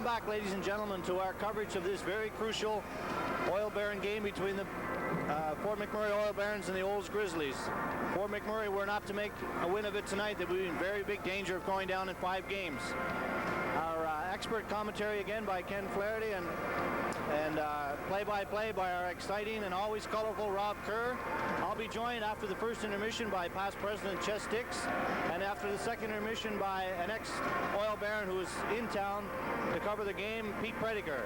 back, ladies and gentlemen, to our coverage of this very crucial Oil Baron game between the Ft.McMurray Oil Barons and the Olds Grizzlies. Ft.McMurray were not to make a win of it tonight. They would be in very big danger of going down in 5 games. Our expert commentary again by Ken Flaherty and play-by-play by our exciting and always colorful Rob Kerr. I'll be joined after the first intermission by past president Ches Dix, and after the second intermission by an ex-Oil Baron who is in town to cover the game, Pete Prediger.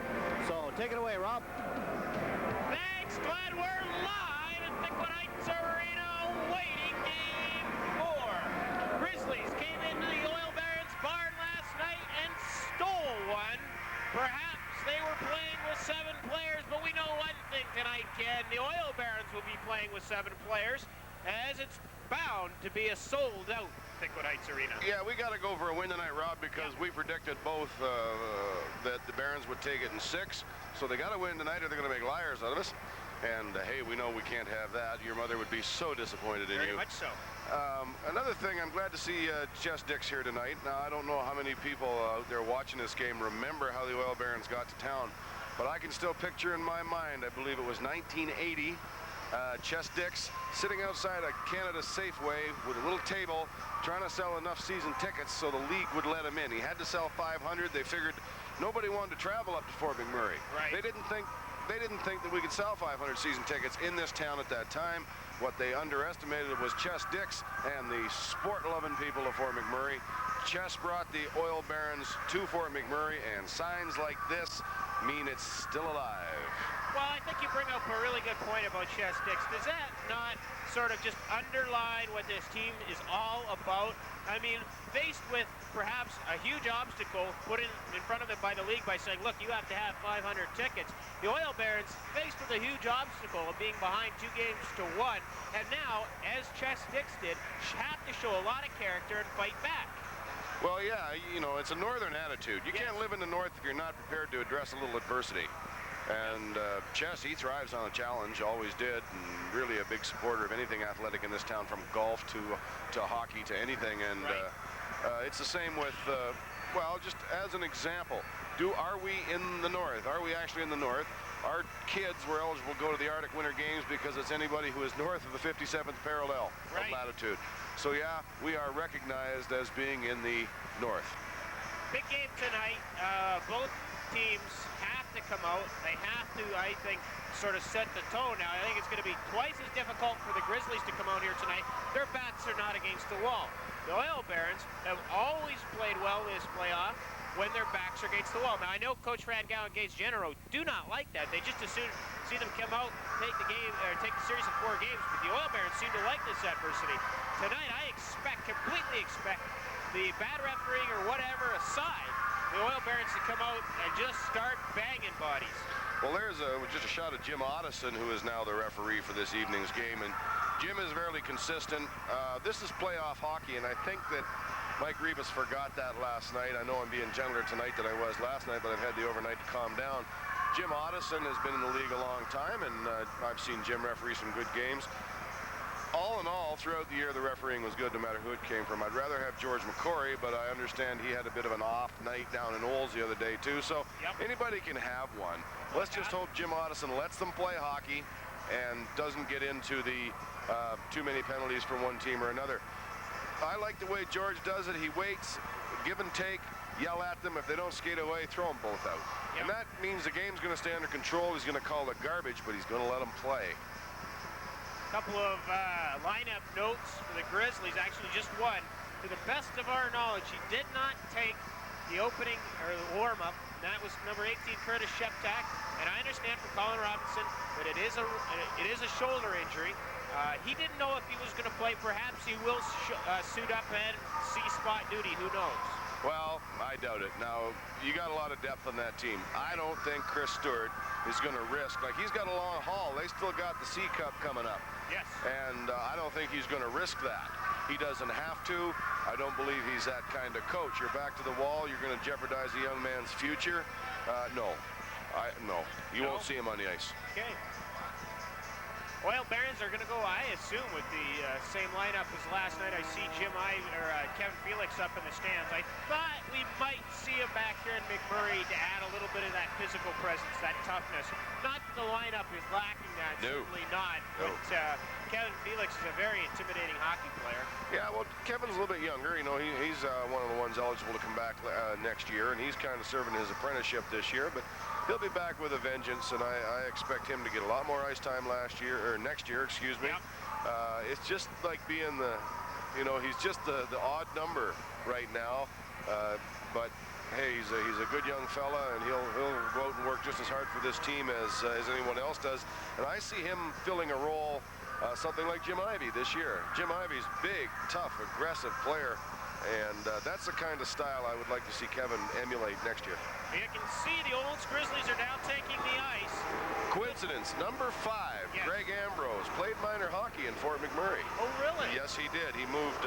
So take it away, Rob. Thanks, Glenn. We're live at Ft.McMurray Arena, waiting game 4. Grizzlies came into the Oil Barons barn last night and stole one. Perhaps they were playing with 7 players, but we know one thing tonight, Ken. The Oil Barons will be playing with 7 players, as it's bound to be a sold-out Ft.McMurray Arena. Yeah, we got to go for a win tonight, Rob, because we predicted both that the Barons would take it in 6. So they got to win tonight, or they're going to make liars out of us. And hey, we know we can't have that. Your mother would be so disappointed in you. Very much so. Another thing, I'm glad to see Ches Dix here tonight. Now, I don't know how many people out there watching this game remember how the Oil Barons got to town, but I can still picture in my mind, I believe it was 1980, Ches Dix sitting outside a Canada Safeway with a little table trying to sell enough season tickets so the league would let him in. He had to sell 500. They figured nobody wanted to travel up to Ft.McMurray. Right. They didn't think that we could sell 500 season tickets in this town at that time. What they underestimated was Ches Dix and the sport-loving people of Ft.McMurray. Ches brought the Oil Barons to Ft.McMurray, and signs like this mean it's still alive. Well, I think you bring up a really good point about Ches Dix. Does that not sort of just underline what this team is all about? I mean, faced with perhaps a huge obstacle put in front of it by the league by saying, look, you have to have 500 tickets. The Oil Barons, faced with a huge obstacle of being behind 2 games to 1, and now, as Ches Dix did, have to show a lot of character and fight back. Well, yeah, you know, it's a northern attitude. You can't live in the north if you're not prepared to address a little adversity. And Ches, he thrives on a challenge, always did, and really a big supporter of anything athletic in this town, from golf to hockey to anything. And it's the same with, well, just as an example, are we in the north? Are we actually in the north? Our kids were eligible to go to the Arctic Winter Games because it's anybody who is north of the 57th parallel of latitude. So yeah, we are recognized as being in the north. Big game tonight. Both teams have to come out. They have to, I think, sort of set the tone now. I think it's going to be twice as difficult for the Grizzlies to come out here tonight. Their backs are not against the wall. The Oil Barons have always played well this playoff when their backs are against the wall. Now, I know Coach Radgow and Gates Genero do not like that. They just as soon see them come out, take the game, or take the series of 4 games, but the Oil Barons seem to like this adversity. Tonight, I completely expect the bad refereeing or whatever aside, the Oil Barons to come out and just start banging bodies. Well, there's just a shot of Jim Otteson, who is now the referee for this evening's game, and Jim is fairly consistent. This is playoff hockey, and I think that Mike Rebus forgot that last night. I know I'm being gentler tonight than I was last night, but I've had the overnight to calm down. Jim Otteson has been in the league a long time, and I've seen Jim referee some good games. All in all, throughout the year, the refereeing was good no matter who it came from. I'd rather have George McCory, but I understand he had a bit of an off night down in Olds the other day, too. So anybody can have one. Let's just hope Jim Otteson lets them play hockey and doesn't get into the too many penalties for one team or another. I like the way George does it. He waits, give and take, yell at them. If they don't skate away, throw them both out. And that means the game's going to stay under control. He's going to call it garbage, but he's going to let them play. Couple of lineup notes for the Grizzlies, actually just one. To the best of our knowledge, he did not take the opening or the warm-up. That was number 18, Curtis Sheptak. And I understand from Colin Robinson that it is a shoulder injury. He didn't know if he was going to play. Perhaps he will suit up and see spot duty. Who knows? Well, I doubt it. Now, you got a lot of depth on that team. I don't think Chris Stewart is going to risk. Like, he's got a long haul. They still got the C Cup coming up. Yes. And I don't think he's going to risk that. He doesn't have to. I don't believe he's that kind of coach. You're back to the wall. You're going to jeopardize a young man's future. No. You won't see him on the ice. Okay. Oil Barons are going to go, I assume, with the same lineup as last night. I see Kevin Felix up in the stands. I thought we might see him back here in McMurray to add of that physical presence, that toughness. Not that the lineup is lacking that, certainly not. No. But Kevin Felix is a very intimidating hockey player. Yeah, well, Kevin's a little bit younger. You know, he's one of the ones eligible to come back next year, and he's kind of serving his apprenticeship this year. But he'll be back with a vengeance, and I expect him to get a lot more ice time next year, excuse me. Yep. It's just like being he's just the odd number right now. But hey, he's a good young fella, and he'll go out and work just as hard for this team as anyone else does. And I see him filling a role, something like Jim Ivey this year. Jim Ivey's big, tough, aggressive player, and that's the kind of style I would like to see Kevin emulate next year. You can see the Olds Grizzlies are now taking the ice. Coincidence, number 5, yes. Greg Ambrose, played minor hockey in Ft.McMurray. Oh, really? Yes, he did. He moved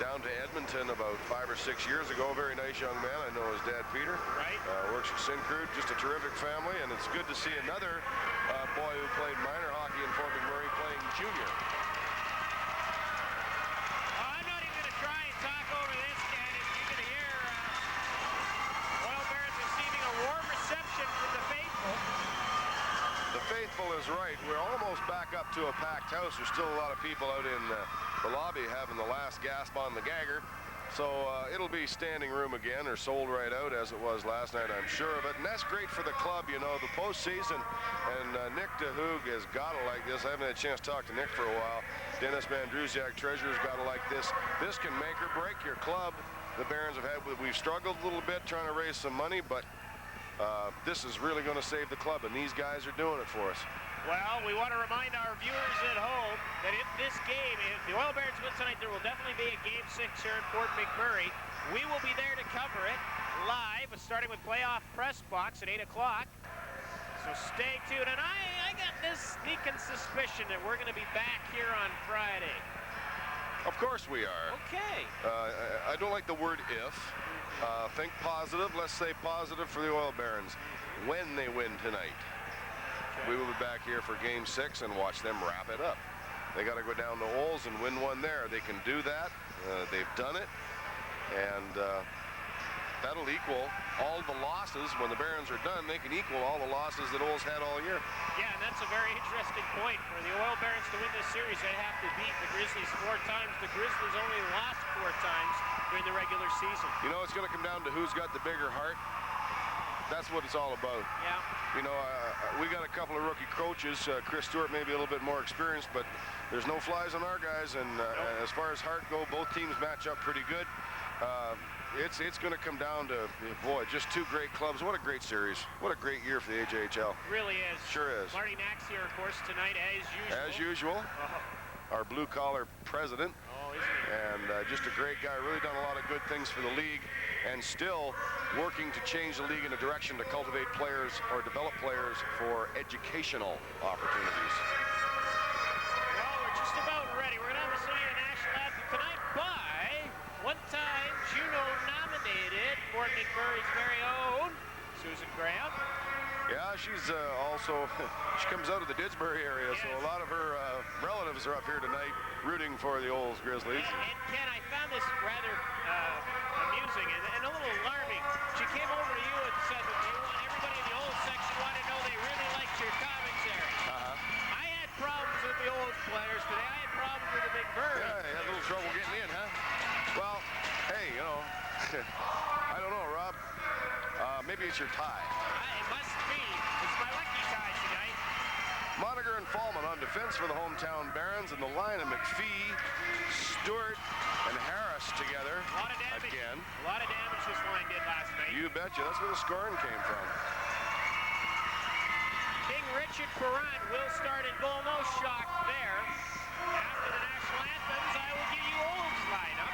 down to Edmonton about 5 or 6 years ago. Very nice young man. I know his dad, Peter. Right. Works for Syncrude. Just a terrific family, and it's good to see another boy who played minor hockey in Ft.McMurray playing junior. I'm not even going to try and talk over this, Ken. As you can hear, Oil Barons receiving a warm reception from the faithful. The faithful is right. We're almost back up to a packed house. There's still a lot of people out in the lobby having the last gasp on the gagger. So it'll be standing room again, or sold right out as it was last night, I'm sure of it. And that's great for the club, you know, the postseason. And Nick DeHoog has got to like this. I haven't had a chance to talk to Nick for a while. Dennis Mandrusiak, treasurer's got to like this. This can make or break your club. The Barons we've struggled a little bit trying to raise some money, but this is really going to save the club, and these guys are doing it for us. Well, we want to remind our viewers at home that if this game, if the Oil Barons win tonight, there will definitely be a Game 6 here in Ft.McMurray. We will be there to cover it live, starting with playoff press box at 8 o'clock. So stay tuned. And I got this sneaking suspicion that we're going to be back here on Friday. Of course we are. Okay. I don't like the word if. Think positive. Let's say positive for the Oil Barons when they win tonight. We will be back here for Game 6 and watch them wrap it up. They got to go down to Olds and win one there. They can do that. They've done it. And that'll equal all the losses. When the Barons are done, they can equal all the losses that Olds had all year. Yeah, and that's a very interesting point. For the Oil Barons to win this series, they have to beat the Grizzlies 4 times. The Grizzlies only lost 4 times during the regular season. You know, it's going to come down to who's got the bigger heart. That's what it's all about. Yeah. You know, we got a couple of rookie coaches. Chris Stewart maybe a little bit more experienced, but there's no flies on our guys. And as far as heart go, both teams match up pretty good. It's going to come down to, boy, just 2 great clubs. What a great series. What a great year for the AJHL. Really is. Sure is. Marty Nack's here, of course, tonight, as usual. As usual. Our blue-collar president. Oh, isn't he? And just a great guy. Really done a lot of good things for the league, and still working to change the league in a direction to cultivate players or develop players for educational opportunities. Well, we're just about ready. We're going to have a sing the national anthem tonight by one-time Juno-nominated Ft.McMurray's very own Susan Graham. Yeah, she's also, she comes out of the Didsbury area, yes. So a lot of her relatives are up here tonight rooting for the Olds Grizzlies. And Ken, I found this rather amusing and a little alarming. She came over to you and said that everybody in the Olds section wanted to know they really liked your commentary. I had problems with the Olds players today. I had problems with the McMurray. Yeah, you had a little trouble getting in, huh? Well, hey, you know, I don't know, Rob. Maybe it's your tie. It must be. It's my lucky tie tonight. Moniger and Fallman on defense for the hometown Barons, and the line of McPhee, Stewart, and Harris together. A lot of damage. Again. A lot of damage this line did last night. You betcha. That's where the scoring came from. King Richard Perrant will start in goal. No shock there. After the national anthems, I will give you Olds lineup.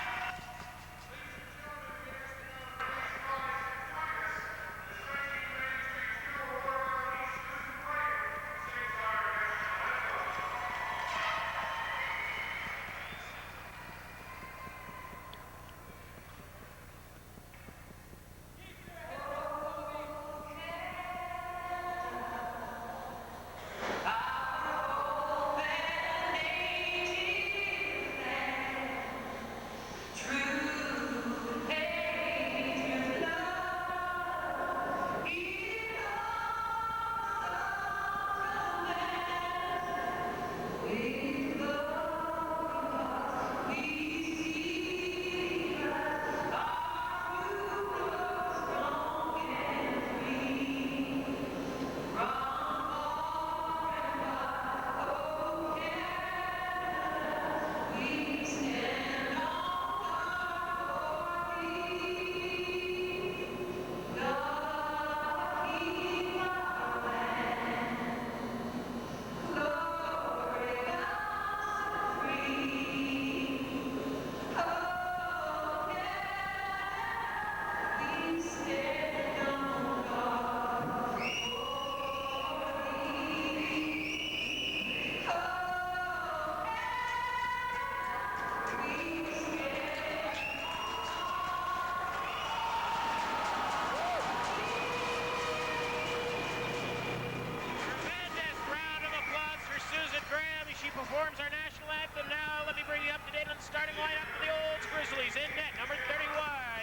Grizzlies in net, number 31,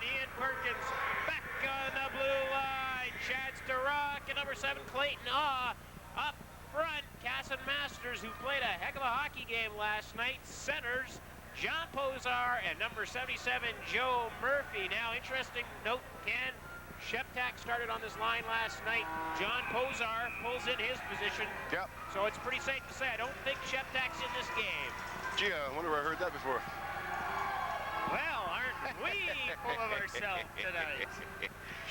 Ian Perkins back on the blue line. Chad Starock and number 7, Clayton up front. Casson Masters, who played a heck of a hockey game last night, centers John Pozar and number 77, Joe Murphy. Now, interesting note, Ken, Sheptak started on this line last night. John Pozar pulls in his position. Yep. So it's pretty safe to say I don't think Sheptak's in this game. Gee, I wonder where I heard that before. Well, aren't we full of ourselves tonight?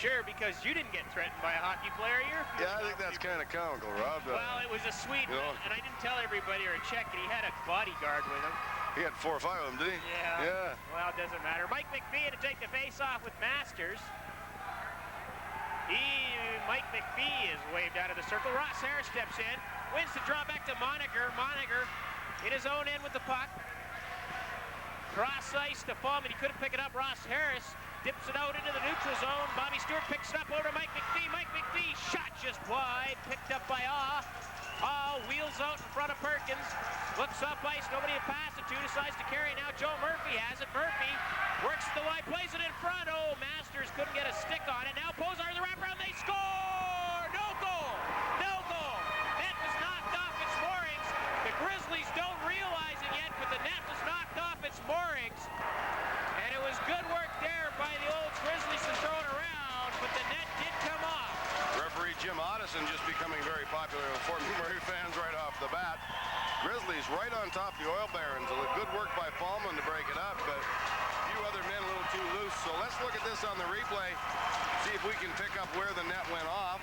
Sure, because you didn't get threatened by a hockey player. Yeah, I think that's kind of comical, Rob. Well, it was a Swede, and I didn't tell everybody or check it. He had a bodyguard with him. He had 4 or 5 of them, did he? Yeah. Well, it doesn't matter. Mike McPhee to take the face-off with Masters. Mike McPhee is waved out of the circle. Ross Harris steps in, wins the draw back to Moniger. Moniger in his own end with the puck. Cross ice to Fallman. He couldn't pick it up. Ross Harris dips it out into the neutral zone. Bobby Stewart picks it up over to Mike McPhee. Mike McPhee shot just wide. Picked up by wheels out in front of Perkins. Looks up ice. Nobody to pass it to. Decides to carry. Now Joe Murphy has it. Murphy works the wide. Plays it in front. Oh, Masters couldn't get a stick on it. Now Pozar the wraparound. They score! No goal! No goal! Net was knocked off its moorings. The Grizzlies don't realize it yet, but the net was knocked off its moorings. And it was good work there by the old Grizzlies to throw it around, but the net did come off. Referee Jim Otteson just becoming very popular with Ft.McMurray fans right off the bat. Grizzlies right on top of the Oil Barons. A good work by Fallman to break it up, but a few other men a little too loose. So let's look at this on the replay, see if we can pick up where the net went off.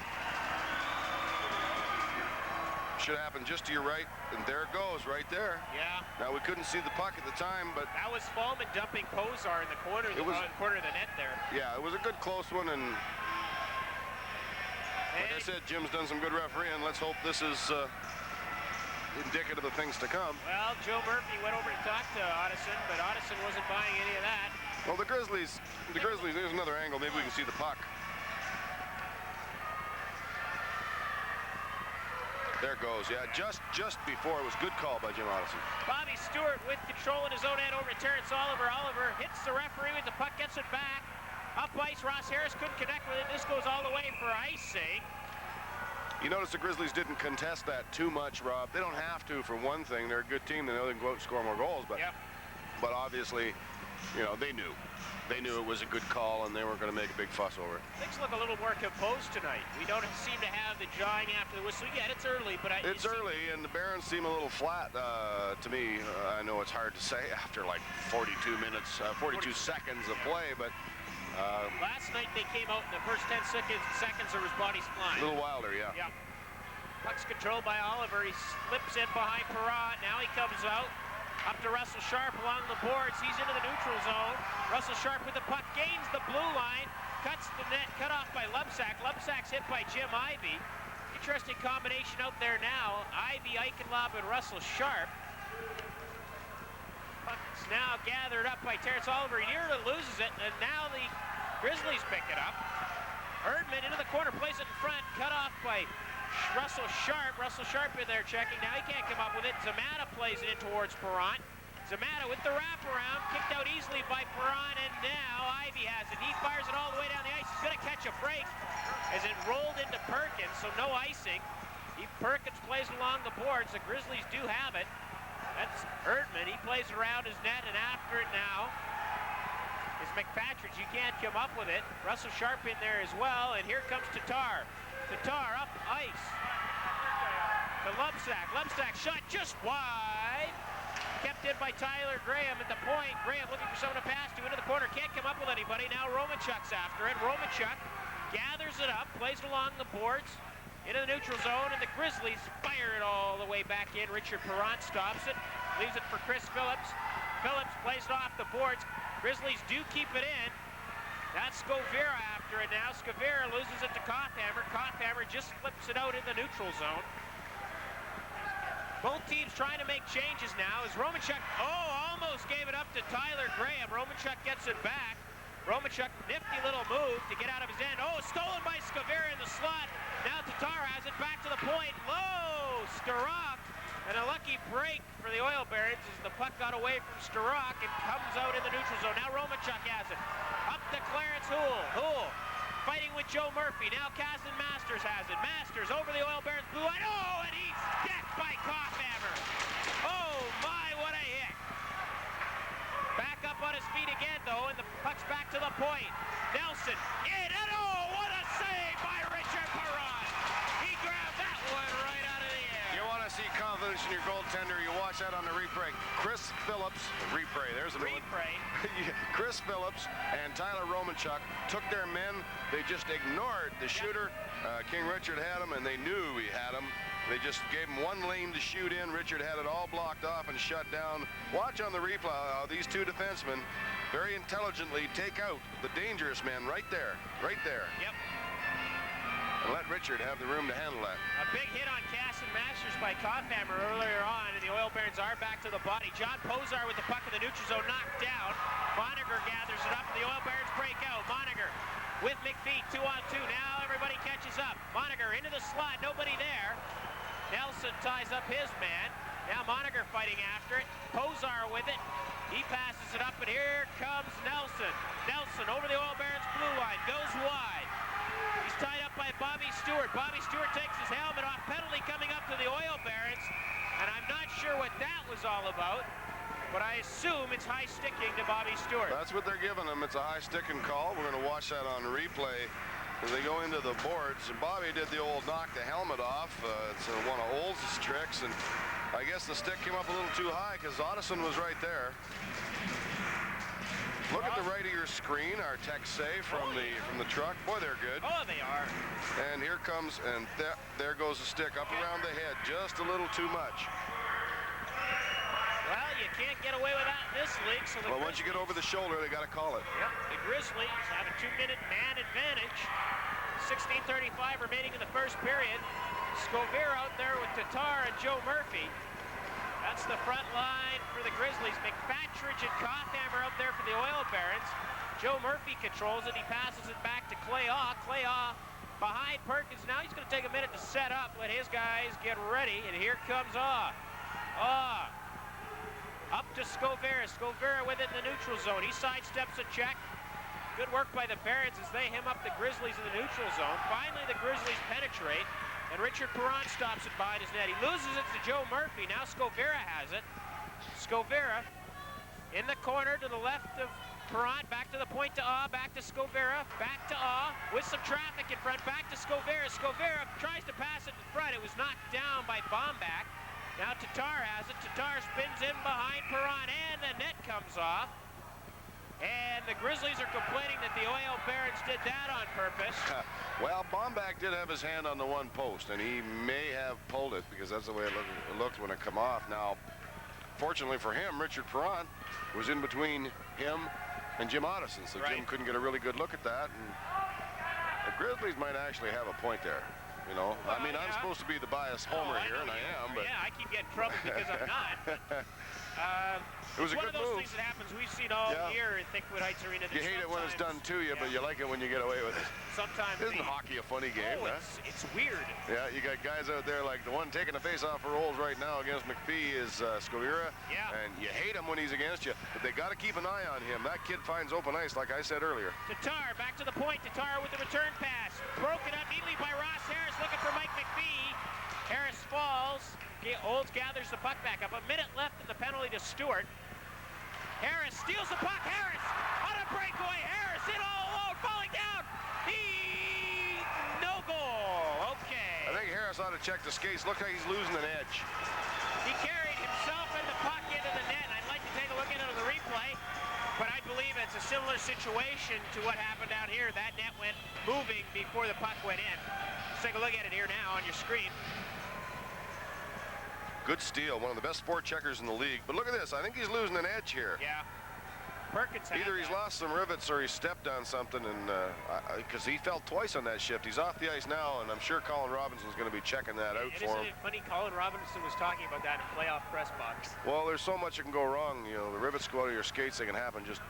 Should happen just to your right, and there it goes, right there. Yeah. Now, we couldn't see the puck at the time, but... That was Fallman dumping Pozar in the corner, corner of the net there. Yeah, it was a good close one, and like I said, Jim's done some good refereeing. Let's hope this is indicative of things to come. Well, Joe Murphy went over to talk to Otteson, but Otteson wasn't buying any of that. Well, the Grizzlies, there's another angle. Maybe we can see the puck. There it goes. Yeah, just before. It was good call by Jim Otteson. Bobby Stewart with control in his own end over to Terrence Oliver. Oliver hits the referee with the puck, gets it back. Up ice, Ross Harris couldn't connect with it. This goes all the way for icing. You notice the Grizzlies didn't contest that too much, Rob. They don't have to, for one thing. They're a good team. They know they can go out and score more goals, but obviously, you know, they knew. They knew it was a good call, and they weren't going to make a big fuss over it. Things look a little more composed tonight. We don't seem to have the jawing after the whistle. Yeah, it's early, but it's early, and the Barons seem a little flat to me. I know it's hard to say after like 42 minutes, 42 seconds of play, but last night they came out in the first 10 seconds there was bodies flying. A little wilder, yeah. Yeah. Puck's controlled by Oliver. He slips in behind Perrott. Now he comes out. Up to Russell Sharp along the boards. He's into the neutral zone. Russell Sharp with the puck gains the blue line. Cuts the net, cut off by Lubsack. Lubsack's hit by Jim Ivey. Interesting combination out there now. Ivey, Eichenlaub, and Russell Sharp. Puck's now gathered up by Terrence Oliver. He nearly loses it, and now the Grizzlies pick it up. Erdman into the corner, plays it in front. Cut off by Russell Sharp. Russell Sharp in there checking. Now he can't come up with it. Zamata plays it in towards Perrott. Zamata with the wraparound. Kicked out easily by Perrott, and now Ivey has it. He fires it all the way down the ice. He's going to catch a break as it rolled into Perkins, so no icing. Perkins plays along the boards. The Grizzlies do have it. That's Erdman. He plays around his net, and after it now is McPatrick. You can't come up with it. Russell Sharp in there as well, and here comes Tatar. Tatar up ice to Lubsack. Lubsack shot just wide. Kept in by Tyler Graham at the point. Graham looking for someone to pass to into the corner. Can't come up with anybody. Now Romanchuk's after it. Romanchuk gathers it up, plays it along the boards into the neutral zone, and the Grizzlies fire it all the way back in. Richard Perrott stops it, leaves it for Chris Phillips. Phillips plays it off the boards. Grizzlies do keep it in. That's Scovera after it now. Scovera loses it to Kothhammer. Kothhammer just flips it out in the neutral zone. Both teams trying to make changes now as Romanchuk, almost gave it up to Tyler Graham. Romanchuk gets it back. Romanchuk, nifty little move to get out of his end. Stolen by Scovera in the slot. Now Tatar has it back to the point. Low, Starock And a lucky break for the Oil Barons as the puck got away from Starrock and comes out in the neutral zone. Now Romachuk has it. Up to Clarence Houle. Houle fighting with Joe Murphy. Now Casson Masters has it. Masters over the Oil Barons blue line. Oh, and he's decked by Koffhammer. Oh my, what a hit. Back up on his feet again though, and the puck's back to the point. Nelson in, and oh, what a save by Richard Perron. He grabbed that one right out of the air. You want to see confidence in your goaltender, you watch that on the replay. Chris Phillips, there's a replay. Chris Phillips and Tyler Romachuk took their men. They just ignored the shooter. King Richard had him, and they knew he had him. They just gave him one lane to shoot in. Richard had it all blocked off and shut down. Watch on the replay how these two defensemen very intelligently take out the dangerous men right there. Yep. And let Richard have the room to handle that. A big hit on Casson Masters by Koffhammer earlier on, and the Oil Barons are back to the body. John Pozar with the puck in the neutral zone, knocked down. Moniger gathers it up, and the Oil Barons break out. Moniger with McPhee, 2-on-2. Now everybody catches up. Moniger into the slot, nobody there. Nelson ties up his man. Now Moniger fighting after it. Pozar with it. He passes it up, and here comes Nelson. Nelson over the Oil Barons blue line, goes wide. He's tied up by Bobby Stewart. Bobby Stewart takes his helmet off. Penalty coming up to the Oil Barons, and I'm not sure what that was all about, but I assume it's high sticking to Bobby Stewart. That's what they're giving him. It's a high sticking call. We're going to watch that on replay as they go into the boards. And Bobby did the old knock the helmet off. It's one of Olds' tricks, and I guess the stick came up a little too high because Otteson was right there. Look at the right of your screen, our texts say from the truck. Boy, they're good. Oh, they are. And here comes, and there goes the stick up around the head, just a little too much. Well, you can't get away with that in this league. So well, once you get over the shoulder, they got to call it. Yep, the Grizzlies have a 2-minute man advantage. 16:35 remaining in the first period. Scoville out there with Tatar and Joe Murphy. That's the front line for the Grizzlies. McFatridge and Koffhammer out there for the Oil Barons. Joe Murphy controls it. He passes it back to Clay Aw. Clay Aw behind Perkins. Now he's going to take a minute to set up, let his guys get ready, and here comes Aw. Aw up to Scoville. Scoville with it in the neutral zone. He sidesteps a check. Good work by the Barons as they hem up the Grizzlies in the neutral zone. Finally, the Grizzlies penetrate, and Richard Perron stops it behind his net. He loses it to Joe Murphy. Now Scoville has it. Scoville in the corner to the left of Perron. Back to the point to Aw. Back to Scoville. Back to Aw with some traffic in front. Back to Scoville. Scoville tries to pass it in front. It was knocked down by Bomback. Now Tatar has it. Tatar spins in behind Perron, and the net comes off. And the Grizzlies are complaining that the Oil Barons did that on purpose. Well, Bomback did have his hand on the one post, and he may have pulled it because that's the way it looked when it come off. Now, fortunately for him, Richard Perron was in between him and Jim Otteson, so Jim couldn't get a really good look at that. And the Grizzlies might actually have a point there. You know, well, I mean, I'm supposed to be the biased homer here, and I am, but... Yeah, I keep getting trouble because I'm not. It was a one good of those move. things that happens we've seen all year in Thickwood Heights Arena. You hate it when it's done to you, but you like it when you get away with it. Sometimes isn't hockey a funny game? Oh, huh? it's weird. Yeah, you got guys out there like the one taking the face off for Olds right now against McPhee is Scoville. Yeah. And you hate him when he's against you, but they got to keep an eye on him. That kid finds open ice, like I said earlier. Tatar back to the point. Tatar with the return pass. Broken up neatly by Ross Harris, looking for Mike McPhee. Harris falls. Olds gathers the puck back up. A minute left in the penalty to Stewart. Harris steals the puck. Harris on a breakaway. Harris in all alone, falling down. No goal. Okay. I think Harris ought to check the skates. Looks like he's losing an edge. He carried himself and the puck into the net. I'd like to take a look at it on the replay, but I believe it's a similar situation to what happened down here. That net went moving before the puck went in. Let's take a look at it here now on your screen. Good steal, one of the best forecheckers in the league. But look at this, I think he's losing an edge here. Yeah. Perkins either he's lost some rivets or he stepped on something, and because he fell twice on that shift. He's off the ice now, and I'm sure Colin Robinson's going to be checking that out for him. Isn't it funny? Colin Robinson was talking about that in playoff press box. Well, there's so much that can go wrong. You know, the rivets go out of your skates, they can happen just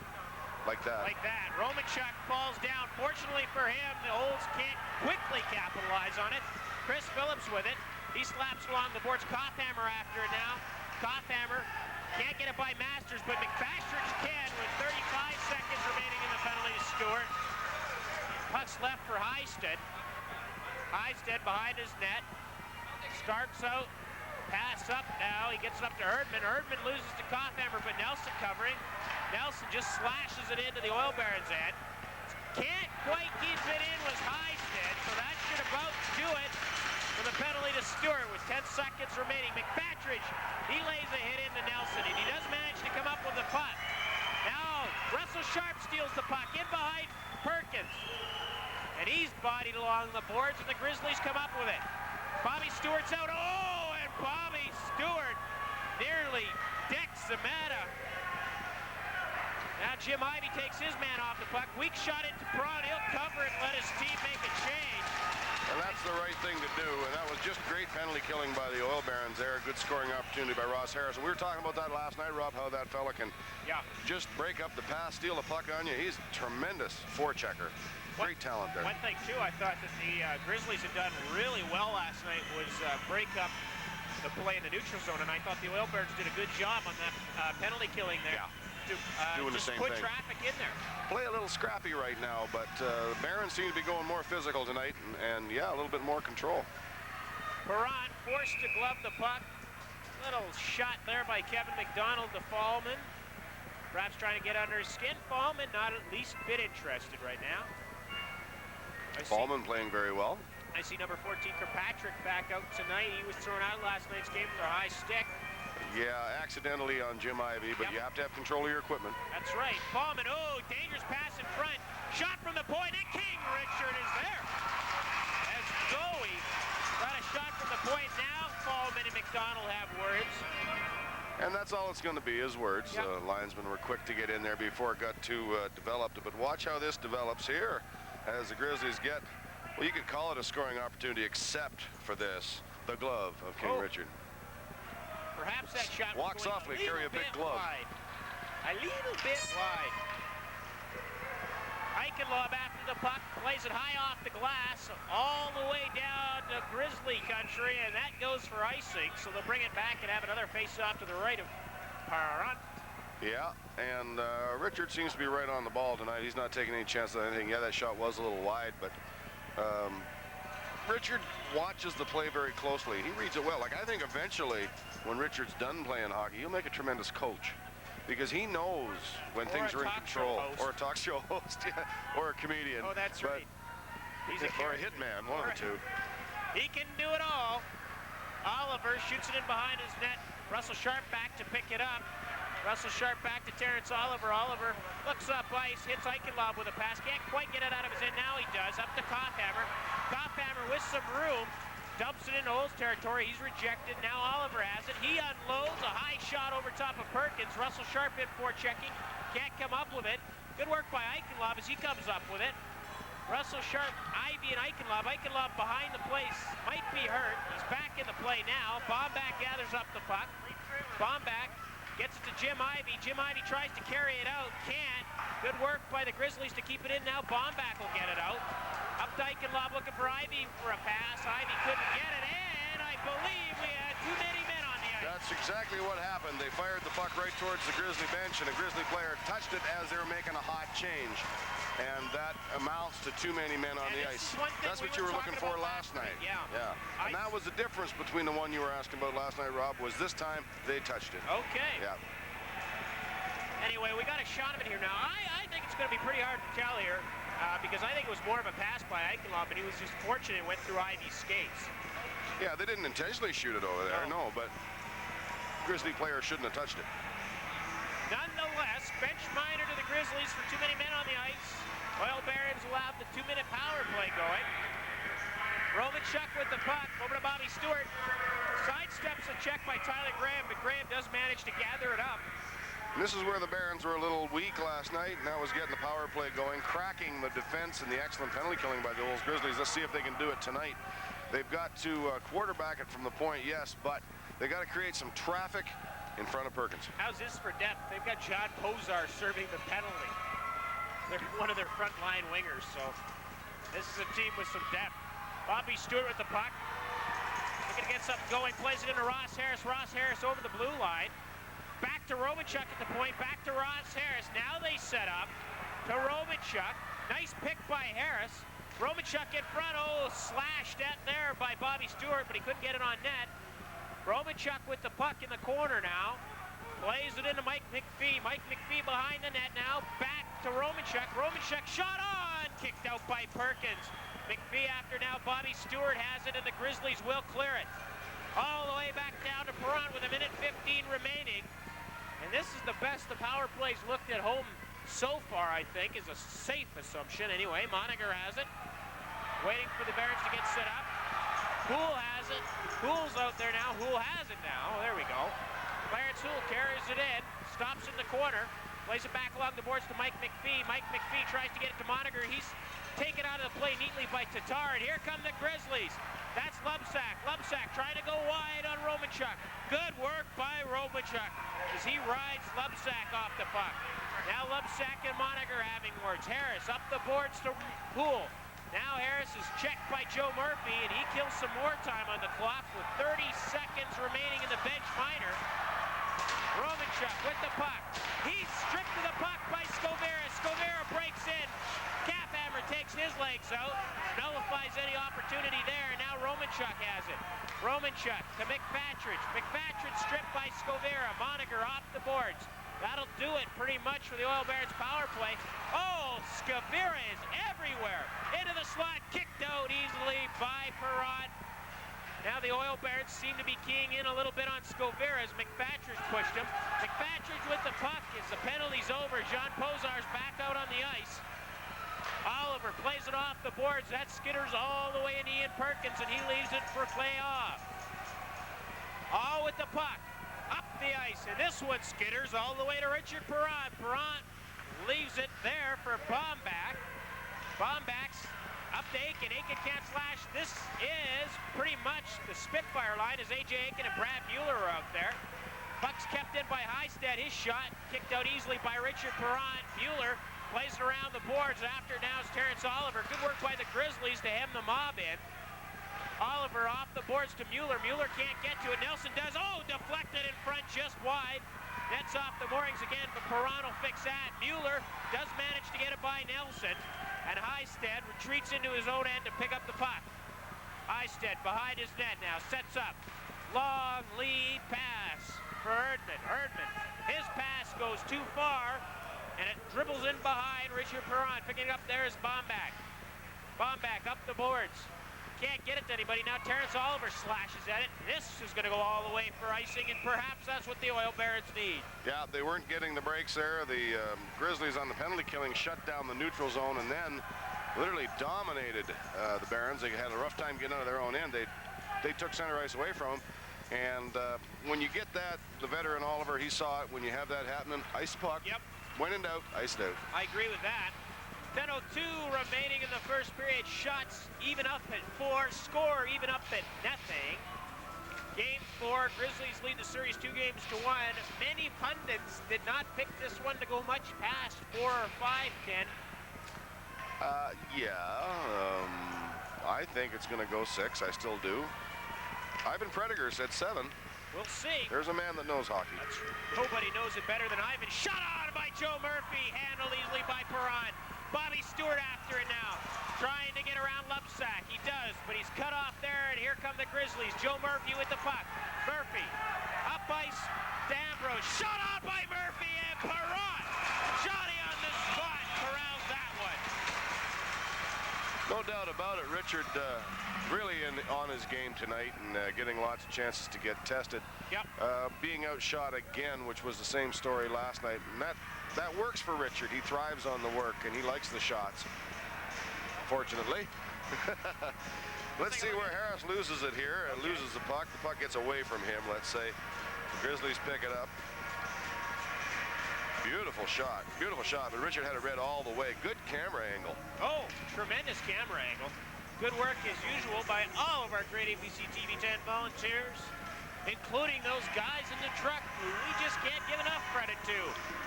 like that. Like that. Romanchuk falls down. Fortunately for him, the Olds can't quickly capitalize on it. Chris Phillips with it. He slaps along the boards. Kothhammer after it now. Kothhammer can't get it by Masters, but McFasherich can with 35 seconds remaining in the penalty to Stewart. Puck's left for Heisted. Heisted behind his net. Starts out. Pass up now. He gets it up to Erdman. Erdman loses to Kothhammer, but Nelson covering. Nelson just slashes it into the Oil Barons' end. Can't quite keep it in was Heisted, so that should about do it for the penalty to Stewart with 10 seconds remaining. McFasherich, he lays a hit into Nelson, and he does manage to come up with the puck. Now, Russell Sharp steals the puck in behind Perkins. And he's bodied along the boards, and the Grizzlies come up with it. Bobby Stewart's out. Oh, and Bobby Stewart nearly decks Zamata. Now Jim Ivey takes his man off the puck. Weak shot into Braun. He'll cover it and let his team make a change. And that's the right thing to do. And that was just great penalty killing by the Oil Barons there. Good scoring opportunity by Ross Harris. And we were talking about that last night, Rob, how that fella can just break up the pass, steal the puck on you. He's a tremendous forechecker. Great talent there. One thing, too, I thought that the Grizzlies had done really well last night was break up the play in the neutral zone. And I thought the Oil Barons did a good job on that penalty killing there. Yeah. Doing the same thing. Put traffic in there. Play a little scrappy right now, but the Barons seem to be going more physical tonight, and yeah, a little bit more control. Perron forced to glove the puck. Little shot there by Kevin McDonald to Fallman. Perhaps trying to get under his skin. Fallman not at least bit interested right now. Fallman playing very well. I see number 14 Kirkpatrick back out tonight. He was thrown out last night's game with a high stick. Yeah, accidentally on Jim Ivey, but you have to have control of your equipment. That's right. Fallman, oh, dangerous pass in front. Shot from the point, and King Richard is there. As Goey got a shot from the point. Now Fallman and McDonald have words. And that's all it's going to be, is words. Linesmen were quick to get in there before it got too developed. But watch how this develops here as the Grizzlies get, well, you could call it a scoring opportunity, except for this, the glove of King Richard. Perhaps that shot walk softly, carry a big glove. Wide. A little bit wide. Eichenlob after the puck, plays it high off the glass, all the way down to Grizzly country, and that goes for icing, so they'll bring it back and have another face-off to the right of Parent. Yeah, and Richard seems to be right on the ball tonight. He's not taking any chances on anything. Yeah, that shot was a little wide, but Richard watches the play very closely. He reads it well. Like, I think eventually, when Richard's done playing hockey, he'll make a tremendous coach, because he knows when things are in control. Or a talk show host, yeah, or a comedian. Oh, that's right. He's or a hitman, one of the two. He can do it all. Oliver shoots it in behind his net. Russell Sharp back to pick it up. Russell Sharp back to Terrence Oliver. Oliver looks up ice, hits Eichenlob with a pass. Can't quite get it out of his end. Now he does. Up to Kothhammer. Kothhammer with some room. Dumps it into Oles territory. He's rejected. Now Oliver has it. He unloads a high shot over top of Perkins. Russell Sharp in forechecking. Can't come up with it. Good work by Eichenlob as he comes up with it. Russell Sharp, Ivey, and Eichenlob. Eichenlob behind the place. Might be hurt. He's back in the play now. Bomback gathers up the puck. Bomback gets it to Jim Ivey. Jim Ivey tries to carry it out. Can't. Good work by the Grizzlies to keep it in now. Bomback will get it out. Up to Eichenlob looking for Ivey for a pass. Ivey couldn't get it, and I believe we had too many men on the ice. That's exactly what happened. They fired the puck right towards the Grizzly bench, and a Grizzly player touched it as they were making a hot change. And that amounts to too many men on the ice. That's what you were looking for last night. Yeah. And that was the difference between the one you were asking about last night, Rob, was this time they touched it. Okay. Yeah. Anyway, we got a shot of it here now. I think it's going to be pretty hard to tell here because I think it was more of a pass by Eichenlob, but he was just fortunate it went through Ivey's skates. Yeah, they didn't intentionally shoot it over there, no, but Grizzly player shouldn't have touched it. Nonetheless, bench minor to the Grizzlies for too many men on the ice. Oil Barons will have the 2-minute power play going. Romanchuk with the puck, over to Bobby Stewart. Sidesteps a check by Tyler Graham, but Graham does manage to gather it up. And this is where the Barons were a little weak last night, and that was getting the power play going, cracking the defense and the excellent penalty killing by the Oles Grizzlies. Let's see if they can do it tonight. They've got to quarterback it from the point, yes, but they got to create some traffic in front of Perkins. How's this for depth? They've got John Pozar serving the penalty. They're one of their frontline wingers, so this is a team with some depth. Bobby Stewart with the puck. Looking to get something going, plays it into Ross Harris. Ross Harris over the blue line. Back to Romanchuk at the point, back to Ross Harris. Now they set up to Romanchuk. Nice pick by Harris. Romanchuk in front, slashed at there by Bobby Stewart, but he couldn't get it on net. Romanchuk with the puck in the corner now. Plays it into Mike McPhee. Mike McPhee behind the net now. Back to Romanchuk. Romanchuk shot on! Kicked out by Perkins. McPhee after now. Bobby Stewart has it, and the Grizzlies will clear it. All the way back down to Perron with 1:15 remaining. And this is the best the power plays looked at home so far, I think, is a safe assumption. Anyway, Moniger has it. Waiting for the Barons to get set up. Houle has it. Houle's out there now. Houle has it now. There we go. Clarence Houle carries it in. Stops in the corner. Plays it back along the boards to Mike McPhee. Mike McPhee tries to get it to Moniger. He's taken out of the play neatly by Tatar. And here come the Grizzlies. That's Lubsack. Lubsack trying to go wide on Romanchuk. Good work by Romanchuk as he rides Lubsack off the puck. Now Lubsack and Moniger having words. Harris up the boards to Houle. Now Harris is checked by Joe Murphy, and he kills some more time on the clock with 30 seconds remaining in the bench minor. Romanchuk with the puck. He's stripped to the puck by Scovera. Scovera breaks in. Caphammer takes his legs out. Nullifies any opportunity there. Now Romanchuk has it. Romanchuk to McFatridge. McFatridge stripped by Scovera. Moniger off the boards. That'll do it pretty much for the Oil Barons power play. Scovera is everywhere. Into the slot, kicked out easily by Perrott. Now the Oil Barons seem to be keying in a little bit on Scovera as McFatridge pushed him. McFatridge with the puck as the penalty's over. Jean Posar's back out on the ice. Oliver plays it off the boards. That skitters all the way into Ian Perkins, and he leaves it for play off. All with the puck. Up the ice, and this one skitters all the way to Richard Perrott. Perrott leaves it there for Bombach. Bombach's up to Aiken. Aiken can't slash. This is pretty much the Spitfire line as A.J. Aiken and Brad Mueller are out there. Puck's kept in by Heistad. His shot kicked out easily by Richard Perrott. Mueller plays it around the boards. After now is Terrence Oliver. Good work by the Grizzlies to hem the mob in. Oliver off the boards to Mueller. Mueller can't get to it. Nelson does. Deflected in front just wide. Nets off the moorings again, but Perron will fix that. Mueller does manage to get it by Nelson. And Heistad retreats into his own end to pick up the puck. Heistad behind his net now. Sets up. Long lead pass for Erdman. Erdman. His pass goes too far. And it dribbles in behind Richard Perron. Picking it up there is Bombach. Bombach up the boards. Can't get it to anybody. Now Terrence Oliver slashes at it. This is going to go all the way for icing, and perhaps that's what the Oil Barons need. Yeah, they weren't getting the breaks there. The Grizzlies on the penalty killing shut down the neutral zone and then literally dominated the Barons. They had a rough time getting out of their own end. They took center ice away from them. And when you get that, the veteran Oliver, he saw it. When you have that happening, ice the puck. Yep. When in doubt, ice it out. I agree with that. 10:02 remaining in the first period. Shots even up at 4. Score even up at nothing. Game 4. Grizzlies lead the series 2-1. Many pundits did not pick this one to go much past 4 or 5, Ken. I think it's going to go 6. I still do. Ivan Prediger said 7. We'll see. There's a man that knows hockey. Nobody knows it better than Ivan. Shot on by Joe Murphy. Handled easily by Perron. Bobby Stewart after it now, trying to get around Lubsack. He does, but he's cut off there, and here come the Grizzlies. Joe Murphy with the puck. Murphy, up ice, D'Ambrose. Shot on by Murphy, and Perrott. Johnny on the spot, corrals that one. No doubt about it, Richard really on his game tonight and getting lots of chances to get tested. Yep. Being outshot again, which was the same story last night, and that works for Richard. He thrives on the work, and he likes the shots, fortunately. Let's see where Harris loses it here. Loses the puck. The puck gets away from him, let's say. The Grizzlies pick it up. Beautiful shot. Beautiful shot, but Richard had it read all the way. Good camera angle. Tremendous camera angle. Good work, as usual, by all of our great ABC TV 10 volunteers, including those guys in the truck who we just can't give enough credit to.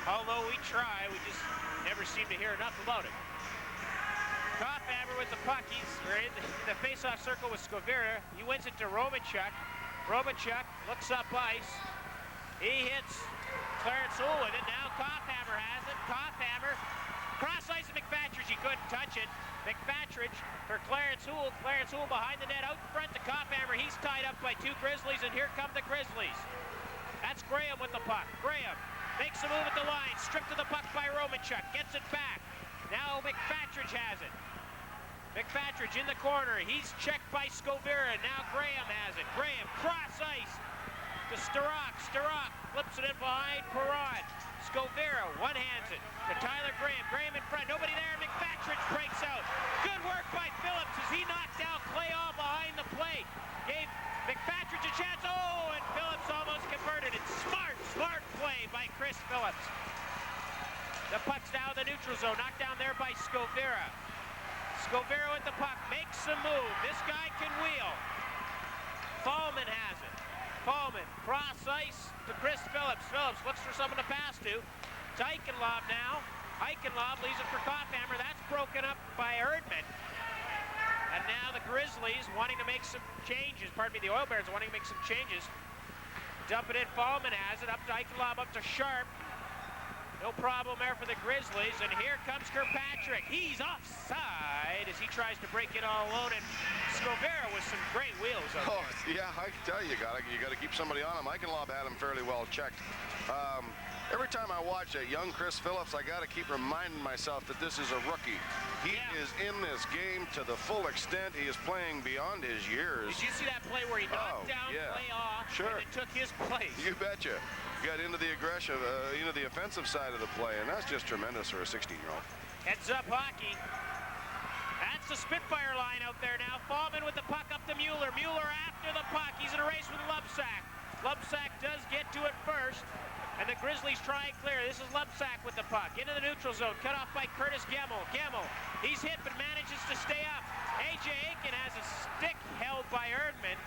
Although we try, we just never seem to hear enough about it. Koffhammer with the puck. He's in the face-off circle with Scovera. He wins it to Romanchuk. Romanchuk looks up ice. He hits Clarence Houle with it. Now Koffhammer has it. Koffhammer cross ice to McFatridge. He couldn't touch it. McFatridge for Clarence Houle. Clarence Houle behind the net, out in front to Koffhammer. He's tied up by 2 Grizzlies, and here come the Grizzlies. That's Graham with the puck. Graham makes a move at the line. Stripped to the puck by Romanchuk. Gets it back. Now McFatridge has it. McFatridge in the corner. He's checked by Scovera. Now Graham has it. Graham cross ice to Starak. Starak flips it in behind Perron. Scovera one-hands it to Tyler Graham. Graham in front. Nobody there. McFatridge breaks out. Good work by Phillips as he knocked out Clay all behind the plate. Gave McFatridge a chance. Oh, and Phillips almost converted it. Smart play by Chris Phillips. The puck's now in the neutral zone. Knocked down there by Scovera. Scovera with the puck. Makes a move. This guy can wheel. Fallman has it. Fallman cross ice to Chris Phillips. Phillips looks for someone to pass to. To Eichenlob now. Eichenlob leaves it for Koffhammer. That's broken up by Erdman. And now the Grizzlies wanting to make some changes. Pardon me, the Oil Barons wanting to make some changes. Dump it in. Fallman has it. Up to Eichenlob, up to Sharp. No problem there for the Grizzlies, and here comes Kirkpatrick. He's offside as he tries to break it all alone, and Scovera with some great wheels up there. Yeah, I can tell you, you gotta keep somebody on him. Eichenlob had him fairly well checked. Every time I watch that young Chris Phillips, I gotta keep reminding myself that this is a rookie. He is in this game to the full extent. He is playing beyond his years. Did you see that play where he knocked down Clay off and then took his place? You betcha. Got into the aggression, the offensive side of the play, and that's just tremendous for a 16-year-old. Heads up hockey. That's the Spitfire line out there now. Fallman with the puck up to Mueller. Mueller after the puck. He's in a race with Lubsack. Lubsack does get to it first, and the Grizzlies try and clear. This is Lubsack with the puck. Into the neutral zone. Cut off by Curtis Gemmel. Gemmel, he's hit but manages to stay up. A.J. Aiken has a stick held by Erdman.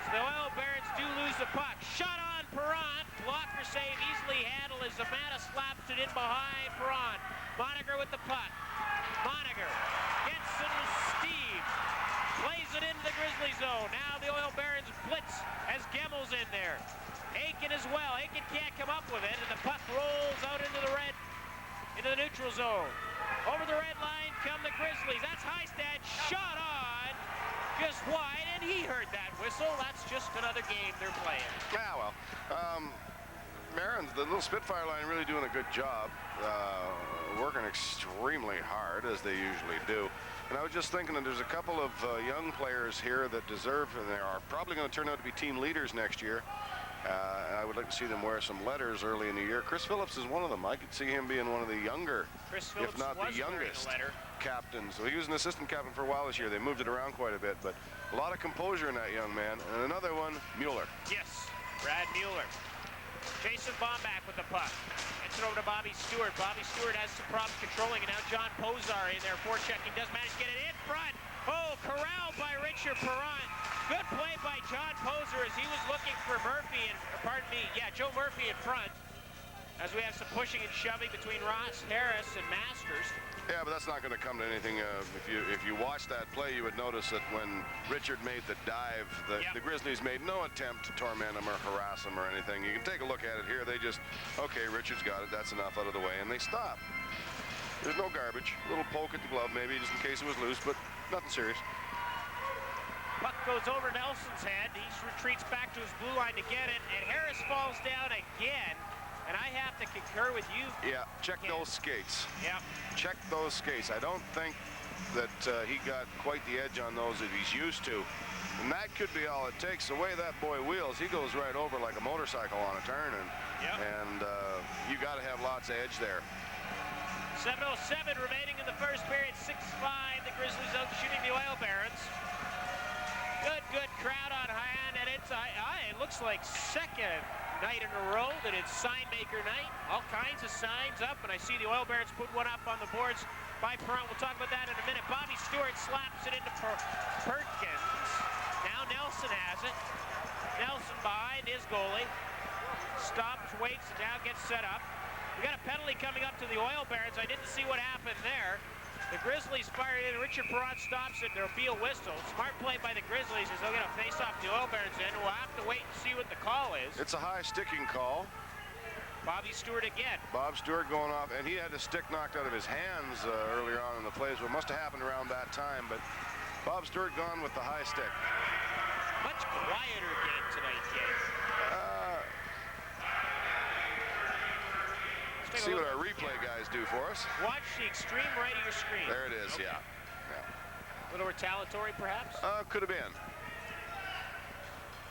So the Oil Barons do lose the puck. Shot on Perron. Blocker save easily handled as Zamata slaps it in behind Perron. Moniger with the puck. Moniger gets it to Steve. Plays it into the Grizzly zone. Now the Oil Barons blitz as Gemmel's in there. Aiken as well. Aiken can't come up with it, and the puck rolls out into the neutral zone. Over the red line come the Grizzlies. That's Heistad. Shot on. Just wide, and he heard that whistle. That's just another game they're playing. Yeah, well, Marin's, the little Spitfire line, really doing a good job, working extremely hard, as they usually do. And I was just thinking that there's a couple of young players here that deserve, and they are probably going to turn out to be team leaders next year. I would like to see them wear some letters early in the year. Chris Phillips is one of them. I could see him being one of the younger, if not the youngest, captains. So he was an assistant captain for a while this year. They moved it around quite a bit, but a lot of composure in that young man. And another one, Mueller. Yes, Brad Mueller. Jason Bombach with the puck. Gets it over to Bobby Stewart. Bobby Stewart has some problems controlling it. Now John Pozar in there forechecking. Does manage to get it in front. Oh, corralled by Richard Perron. Good play by John Poser as he was looking for Murphy and, Joe Murphy in front. As we have some pushing and shoving between Ross Harris and Masters. Yeah, but that's not going to come to anything. If you watch that play, you would notice that when Richard made the dive, the Grizzlies made no attempt to torment him or harass him or anything. You can take a look at it here. They just, okay, Richard's got it. That's enough out of the way, and they stop. There's no garbage. A little poke at the glove, maybe, just in case it was loose, but nothing serious. Puck goes over Nelson's head. He retreats back to his blue line to get it, and Harris falls down again. And I have to concur with you. Yeah, check those skates. Yeah. Check those skates. I don't think that he got quite the edge on those that he's used to. And that could be all it takes. The way that boy wheels, he goes right over like a motorcycle on a turn. And you got to have lots of edge there. 7:07 remaining in the first period. 6-5, the Grizzlies out shooting the Oil Barons. Good crowd on hand, and it looks like second night in a row that it's sign maker night. All kinds of signs up, and I see the Oil Barons put one up on the boards by Perron. We'll talk about that in a minute. Bobby Stewart slaps it into Perkins. Now Nelson has it. Nelson behind his goalie. Stops, waits, and now gets set up. We got a penalty coming up to the Oil Barons. I didn't see what happened there. The Grizzlies fire in. Richard Perron stops it. There'll be a whistle. Smart play by the Grizzlies as they'll get a face-off the Oil Barons in. We'll have to wait and see what the call is. It's a high sticking call. Bobby Stewart again. Bob Stewart going off, and he had the stick knocked out of his hands earlier on in the play, so it must have happened around that time, but Bob Stewart gone with the high stick. Much quieter game tonight, Jay. See what our replay guys do for us. Watch the extreme right of your screen. There it is, okay. yeah. A little retaliatory, perhaps? Could have been.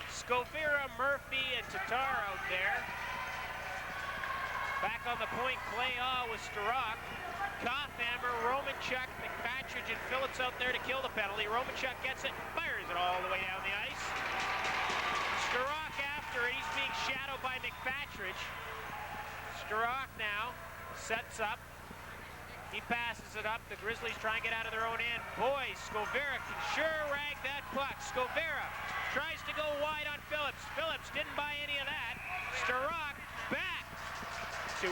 Scovira, Murphy, and Tatar out there. Back on the point, Clay with Starak. Kothhammer, Romanchuk, McFatridge, and Phillips out there to kill the penalty. Romanchuk gets it, fires it all the way down the ice. Starak after it, he's being shadowed by McFatridge. Starak now sets up. He passes it up. The Grizzlies try and get out of their own end. Boy, Scovira can sure rag that puck. Scovira tries to go wide on Phillips. Phillips didn't buy any of that. Starak back to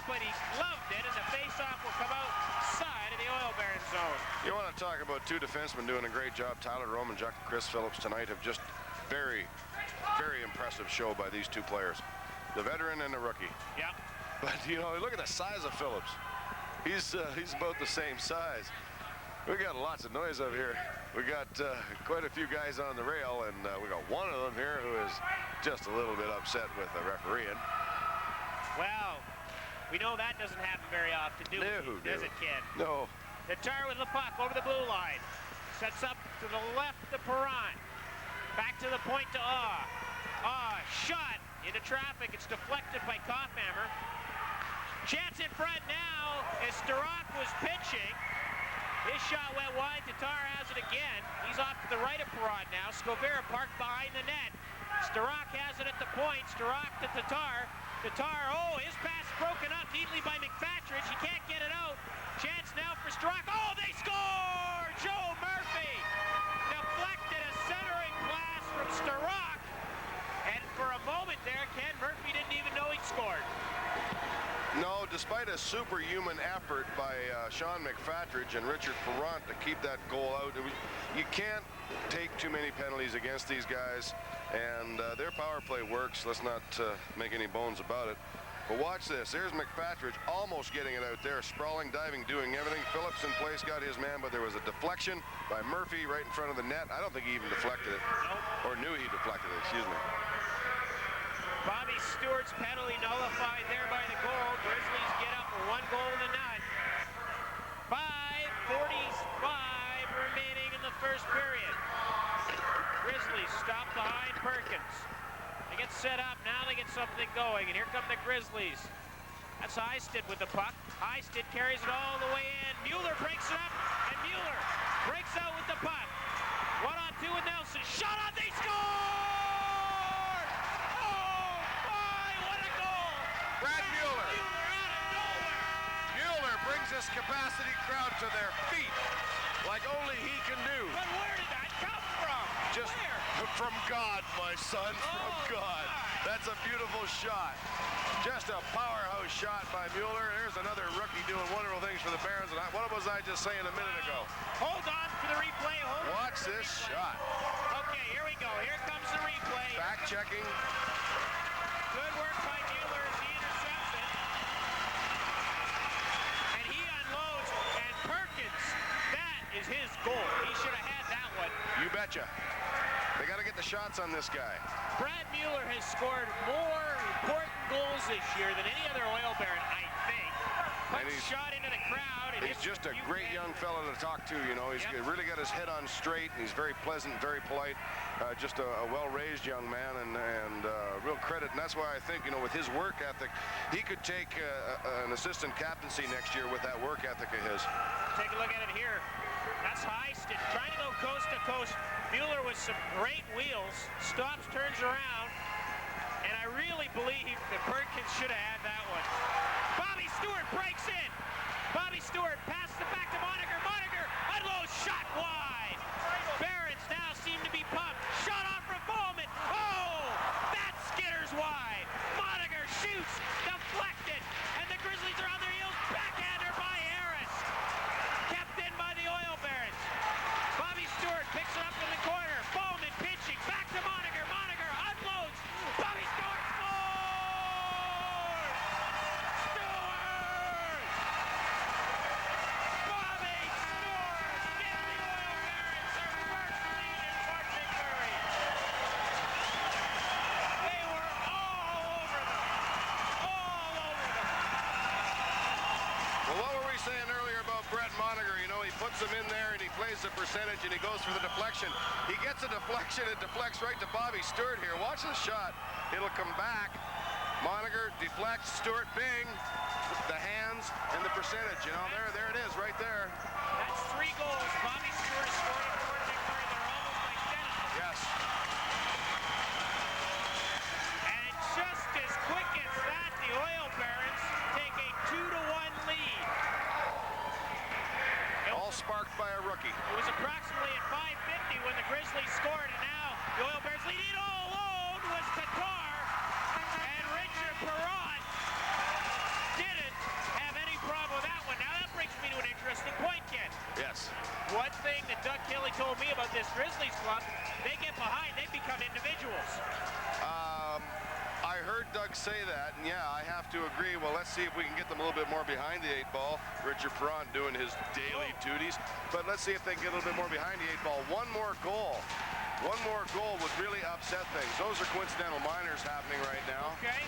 but he gloved it, and the faceoff will come outside of the Oil Baron zone. You want to talk about two defensemen doing a great job. Tyler Romanchuk and Chris Phillips tonight have just very, very impressive show by these two players. The veteran and the rookie. Yeah. But, you know, look at the size of Phillips. He's about the same size. We got lots of noise up here. We got quite a few guys on the rail, and we got one of them here who is just a little bit upset with the refereeing. Well, we know that doesn't happen very often, does it, Ken? No. Tatar with the puck over the blue line. Sets up to the left to Perron. Back to the point to shot into traffic. It's deflected by Kothhammer. Chance in front now as Starak was pitching. His shot went wide. Tatar has it again. He's off to the right of Perron now. Scovira parked behind the net. Starak has it at the point. Starak to Tatar. Tatar, his pass broken up neatly by McFatridge. He can't get it out. Chance now for Starak. They score! Joe Murphy deflected a centering pass from Starak. And for a moment there, Ken Murphy didn't even know he'd scored. No, despite a superhuman effort by Sean McFatridge and Richard Perron to keep that goal out, you can't take too many penalties against these guys, and their power play works. Let's not make any bones about it. But watch this. There's McFatridge almost getting it out there, sprawling, diving, doing everything. Phillips in place, got his man, but there was a deflection by Murphy right in front of the net. I don't think he even deflected it, or knew he deflected it, excuse me. Bobby Stewart's penalty nullified there by the goal. Grizzlies get up for 1 goal to none. 5:45 remaining in the first period. Grizzlies stop behind Perkins. They get set up, now they get something going, and here come the Grizzlies. That's Heisted with the puck. Heisted carries it all the way in. Mueller breaks it up, and Mueller breaks out with the puck. 1-on-2 with Nelson. Shot on, they score! This capacity crowd to their feet like only he can do. But where did that come from? Just from God, my son, from God. That's a beautiful shot. Just a powerhouse shot by Mueller. There's another rookie doing wonderful things for the Barons. And what was I just saying a minute ago? Hold on for the replay. Watch this shot. Okay, here we go. Here comes the replay. Back checking. Good work by Mueller as he intercepts it. And he unloads. And Perkins, that is his goal. He should have had that one. You betcha. They got to get the shots on this guy. Brad Mueller has scored more important goals this year than any other Oil Baron, I think. But shot into the crowd. He's just a great young fella to talk to, you know. He's really got his head on straight, and he's very pleasant, very polite. Just a well-raised young man, and real credit. And that's why I think, you know, with his work ethic, he could take an assistant captaincy next year with that work ethic of his. Take a look at it here. That's Heisted trying to go coast to coast. Mueller with some great wheels, stops, turns around, and I really believe that Perkins should have had that one. Bobby Stewart breaks in. Bobby Stewart passes it back to Moniker. Moniker unloads, shot wide. Barons now seem to be pumped. Shot off from Bowman. That skitters wide. Moniker shoots, deflected, and the Grizzlies are on their heels. Backhander by Harris. Kept McMurray saying earlier about Brett Moniger, you know, he puts him in there and he plays the percentage and he goes for the deflection. He gets a deflection, it deflects right to Bobby Stewart here. Watch the shot. It'll come back. Moniger deflects, Stewart, bing, the hands and the percentage. You know, there it is, right there. That's 3 goals. Bobby Stewart has scored at Fort McMurray. They're almost identical. Yes. And just as quick as that, the Oil Barons take a 2-1 lead. All sparked by a rookie. It was approximately at 5:50 when the Grizzlies scored, and now the Oil Barons lead. It all alone was Tatar, and Richard Perron didn't have any problem with that one. Now that brings me to an interesting point, Ken. Yes. One thing that Doug Kelly told me about this Grizzlies club, they get behind, they become individuals. I heard Doug say that, and yeah, I have to agree. Well, let's see if we can get them a little bit more behind the 8 ball. Richard Perron doing his daily duties, but let's see if they can get a little bit more behind the 8 ball. One more goal would really upset things. Those are coincidental minors happening right now. Okay.